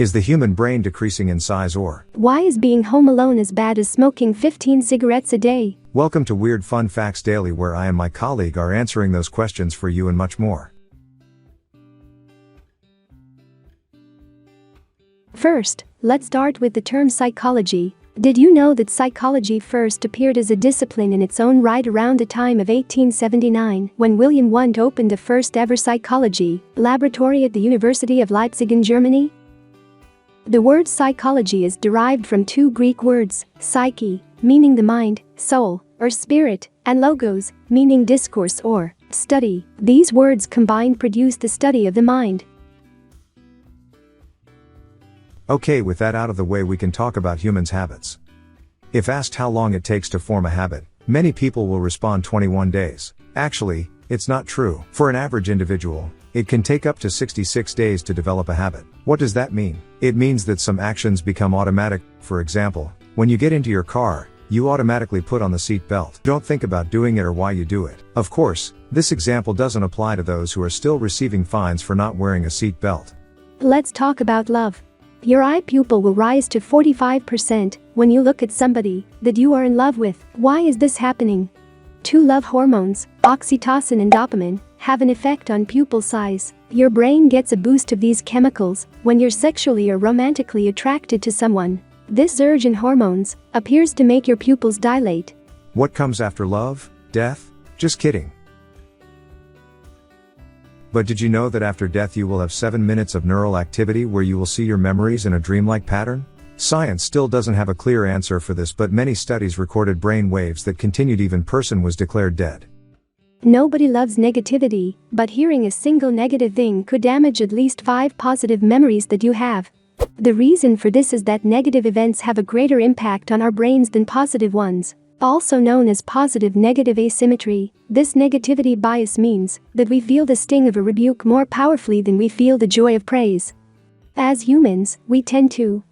Is the human brain decreasing in size, or why is being home alone as bad as smoking 15 cigarettes a day? Welcome to Weird Fun Facts Daily, where I and my colleague are answering those questions for you and much more. First, let's start with the term psychology. Did you know that psychology first appeared as a discipline in its own right around the time of 1879, when William Wundt opened the first ever psychology laboratory at the University of Leipzig in Germany? The word psychology is derived from two Greek words, psyche, meaning the mind, soul, or spirit, and logos, meaning discourse or study. These words combined produce the study of the mind. Okay, with that out of the way, we can talk about humans' habits. If asked how long it takes to form a habit, many people will respond 21 days. Actually, it's not true. For an average individual, it can take up to 66 days to develop a habit. What does that mean? It means that some actions become automatic. For example, when you get into your car, you automatically put on the seat belt. Don't think about doing it or why you do it. Of course, this example doesn't apply to those who are still receiving fines for not wearing a seat belt. Let's talk about love. Your eye pupil will rise to 45% when you look at somebody that you are in love with. Why is this happening? Two love hormones, oxytocin and dopamine, have an effect on pupil size. Your brain gets a boost of these chemicals when you're sexually or romantically attracted to someone. This surge in hormones appears to make your pupils dilate. What comes after love? Death? Just kidding. But did you know that after death you will have 7 minutes of neural activity where you will see your memories in a dreamlike pattern? Science still doesn't have a clear answer for this, but many studies recorded brain waves that continued even person was declared dead. Nobody loves negativity, but hearing a single negative thing could damage at least 5 positive memories that you have. The reason for this is that negative events have a greater impact on our brains than positive ones. Also known as positive-negative asymmetry, this negativity bias means that we feel the sting of a rebuke more powerfully than we feel the joy of praise. As humans, we tend to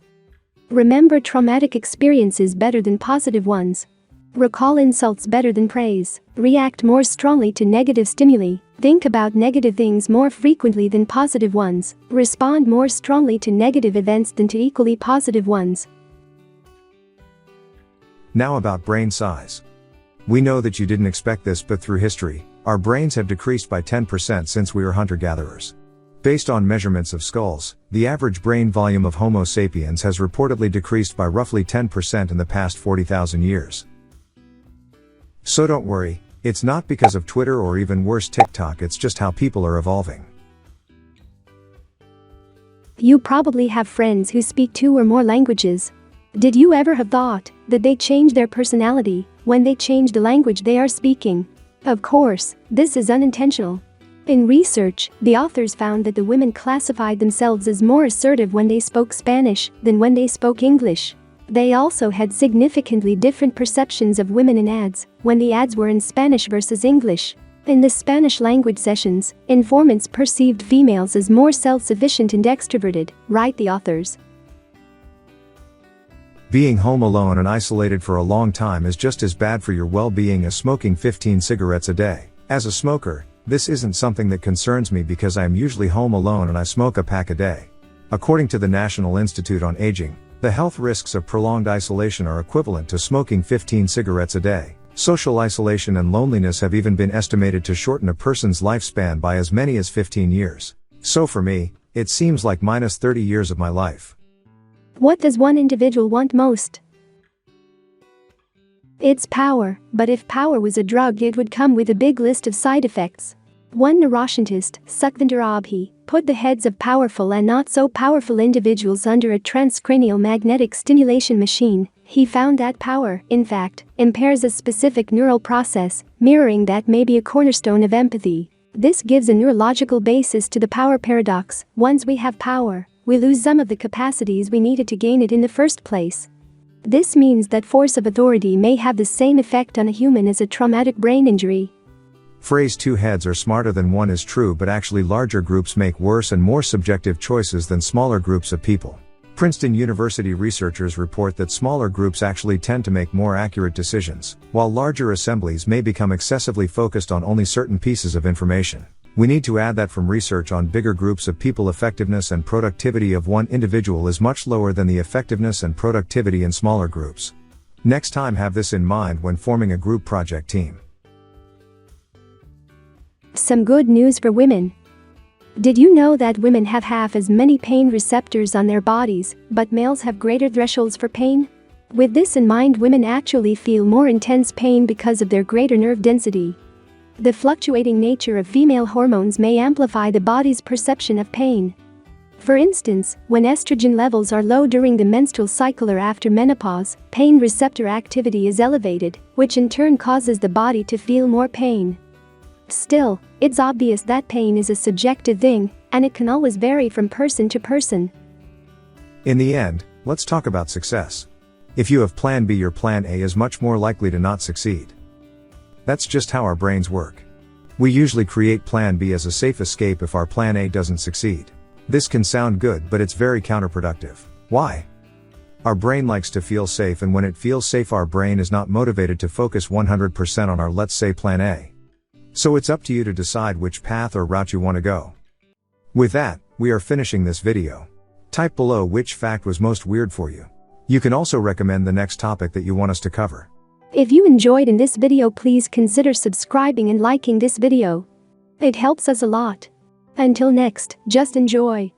remember traumatic experiences better than positive ones, recall insults better than praise, react more strongly to negative stimuli, think about negative things more frequently than positive ones, respond more strongly to negative events than to equally positive ones. Now about brain size. We know that you didn't expect this, but through history, our brains have decreased by 10% since we were hunter-gatherers. Based on measurements of skulls, the average brain volume of Homo sapiens has reportedly decreased by roughly 10% in the past 40,000 years. So don't worry, it's not because of Twitter or even worse TikTok, it's just how people are evolving. You probably have friends who speak 2 or more languages. Did you ever have thought that they change their personality when they change the language they are speaking? Of course, this is unintentional. In research, the authors found that the women classified themselves as more assertive when they spoke Spanish than when they spoke English. They also had significantly different perceptions of women in ads when the ads were in Spanish versus English. In the Spanish language sessions, informants perceived females as more self-sufficient and extroverted, write the authors. Being home alone and isolated for a long time is just as bad for your well-being as smoking 15 cigarettes a day. As a smoker, this isn't something that concerns me because I am usually home alone and I smoke a pack a day. According to the National Institute on Aging, the health risks of prolonged isolation are equivalent to smoking 15 cigarettes a day. Social isolation and loneliness have even been estimated to shorten a person's lifespan by as many as 15 years. So for me, it seems like minus 30 years of my life. What does one individual want most? It's power, but if power was a drug, it would come with a big list of side effects. One neuroscientist, Sukhvinder Abhi, put the heads of powerful and not so powerful individuals under a transcranial magnetic stimulation machine. He found that power, in fact, impairs a specific neural process, mirroring that may be a cornerstone of empathy. This gives a neurological basis to the power paradox. Once we have power, we lose some of the capacities we needed to gain it in the first place. This means that force of authority may have the same effect on a human as a traumatic brain injury. Phrase 2 heads are smarter than one is true, but actually larger groups make worse and more subjective choices than smaller groups of people. Princeton University researchers report that smaller groups actually tend to make more accurate decisions, while larger assemblies may become excessively focused on only certain pieces of information. We need to add that from research on bigger groups of people, effectiveness and productivity of one individual is much lower than the effectiveness and productivity in smaller groups. Next time, have this in mind when forming a group project team. Some good news for women. Did you know that women have half as many pain receptors on their bodies, but males have greater thresholds for pain? With this in mind, women actually feel more intense pain because of their greater nerve density. The fluctuating nature of female hormones may amplify the body's perception of pain. For instance, when estrogen levels are low during the menstrual cycle or after menopause, pain receptor activity is elevated, which in turn causes the body to feel more pain. Still, it's obvious that pain is a subjective thing, and it can always vary from person to person. In the end, let's talk about success. If you have plan B, your plan A is much more likely to not succeed. That's just how our brains work. We usually create plan B as a safe escape if our plan A doesn't succeed. This can sound good, but it's very counterproductive. Why? Our brain likes to feel safe, and when it feels safe, our brain is not motivated to focus 100% on our, let's say, plan A. So it's up to you to decide which path or route you want to go. With that, we are finishing this video. Type below which fact was most weird for you. You can also recommend the next topic that you want us to cover. If you enjoyed in this video, please consider subscribing and liking this video. It helps us a lot. Until next, just enjoy.